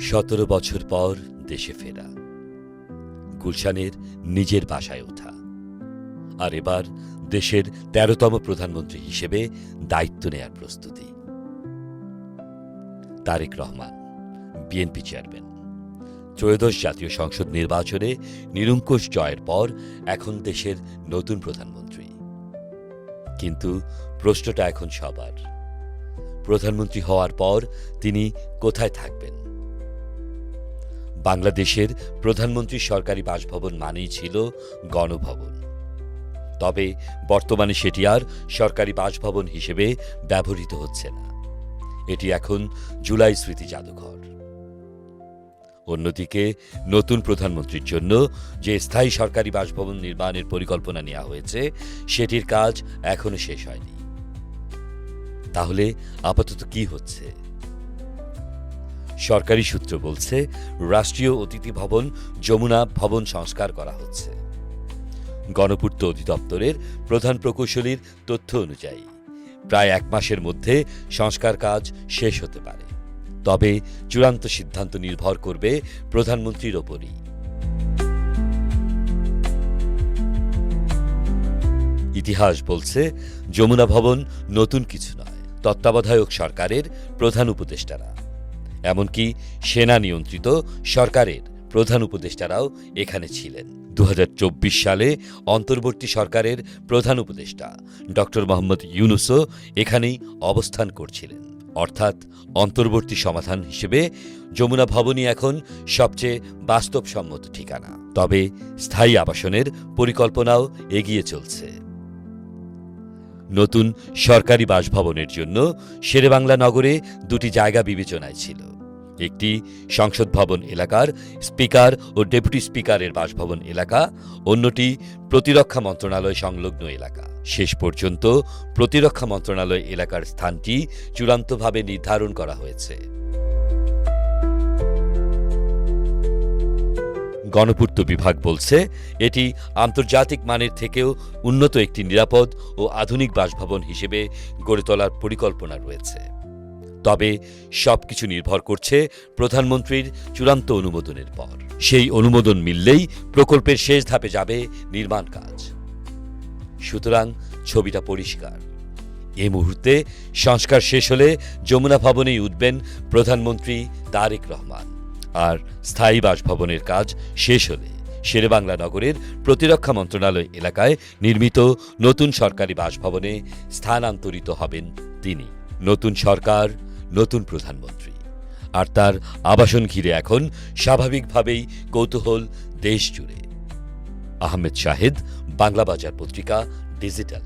17 বছর পর দেশে ফেরা, গুলশানের নিজের বাসায় ওঠা, আর এবার দেশের 13তম প্রধানমন্ত্রী হিসেবে দায়িত্ব নেয়ার প্রস্তুতি। তারেক রহমান, বিএনপি চেয়ারম্যান, ত্রয়োদশ জাতীয় সংসদ নির্বাচনে নিরঙ্কুশ জয়ের পর এখন দেশের নতুন প্রধানমন্ত্রী। কিন্তু প্রশ্নটা এখন সবার, প্রধানমন্ত্রী হওয়ার পর তিনি কোথায় থাকবেন? বাংলাদেশের প্রধানমন্ত্রীর সরকারি বাসভবন মানেই ছিল গণভবন। তবে বর্তমানে সেটি আর সরকারি বাসভবন হিসেবে ব্যবহৃত হচ্ছে না, এটি এখন জুলাই স্মৃতি জাদুঘর। অন্যদিকে নতুন প্রধানমন্ত্রীর জন্য যে স্থায়ী সরকারি বাসভবন নির্মাণের পরিকল্পনা নেওয়া হয়েছে, সেটির কাজ এখনো শেষ হয়নি। তাহলে আপাতত কি হচ্ছে? সরকারি সূত্র বলছে, রাষ্ট্রীয় অতিথি ভবন যমুনা ভবন সংস্কার করা হচ্ছে। গণপূর্ত অধিদপ্তরের প্রধান প্রকৌশলীর তথ্য অনুযায়ী প্রায় 1 মাসের মধ্যে সংস্কার কাজ শেষ হতে পারে। তবে চূড়ান্ত সিদ্ধান্ত নির্ভর করবে প্রধানমন্ত্রীর ওপরই। ইতিহাস বলছে, যমুনা ভবন নতুন কিছু নয়। তত্ত্বাবধায়ক সরকারের প্রধান উপদেষ্টারা, এমনকি সেনা নিয়ন্ত্রিত সরকারের প্রধান উপদেষ্টারাও এখানে ছিলেন। 2024 সালে অন্তর্বর্তী সরকারের প্রধান উপদেষ্টা ডক্টর মোহাম্মদ ইউনূসও এখানেই অবস্থান করছিলেন। অর্থাৎ অন্তর্বর্তী সমাধান হিসেবে যমুনা ভবনই এখন সবচেয়ে বাস্তবসম্মত ঠিকানা। তবে স্থায়ী আবাসনের পরিকল্পনাও এগিয়ে চলছে। নতুন সরকারি বাসভবনের জন্য শেরেবাংলা নগরে 2টি জায়গা বিবেচনায় ছিল। একটি সংসদ ভবন এলাকার স্পিকার ও ডেপুটি স্পিকারের বাসভবন এলাকা, অন্যটি প্রতিরক্ষা মন্ত্রণালয় সংলগ্ন এলাকা। শেষ পর্যন্ত প্রতিরক্ষা মন্ত্রণালয় এলাকার স্থানটি চূড়ান্তভাবে নির্ধারণ করা হয়েছে। গণপূর্ত বিভাগ বলছে, এটি আন্তর্জাতিক মানের থেকেও উন্নত একটি নিরাপদ ও আধুনিক বাসভবন হিসেবে গড়ে তোলার পরিকল্পনা রয়েছে। তবে সবকিছু নির্ভর করছে প্রধানমন্ত্রীর চূড়ান্ত অনুমোদনের পর। সেই অনুমোদন মিললেই প্রকল্পের শেষ ধাপে যাবে নির্মাণ কাজ। সুতরাং ছবিটা পরিষ্কার। এ মুহূর্তে সংস্কার শেষ হলে যমুনা ভবনেই উঠবেন প্রধানমন্ত্রী তারেক রহমান, আর স্থায়ী বাসভবনের কাজ শেষ হলে শেরেবাংলা নগরের প্রতিরক্ষা মন্ত্রণালয় এলাকায় নির্মিত নতুন সরকারি বাসভবনে স্থানান্তরিত হবেন তিনি। নতুন সরকার, নতুন প্রধানমন্ত্রী, আর তার আবাসন ঘিরে এখন স্বাভাবিকভাবেই কৌতূহল দেশ জুড়ে। আহমেদ শাহেদ, বাংলা বাজার পত্রিকা, ডিজিটাল।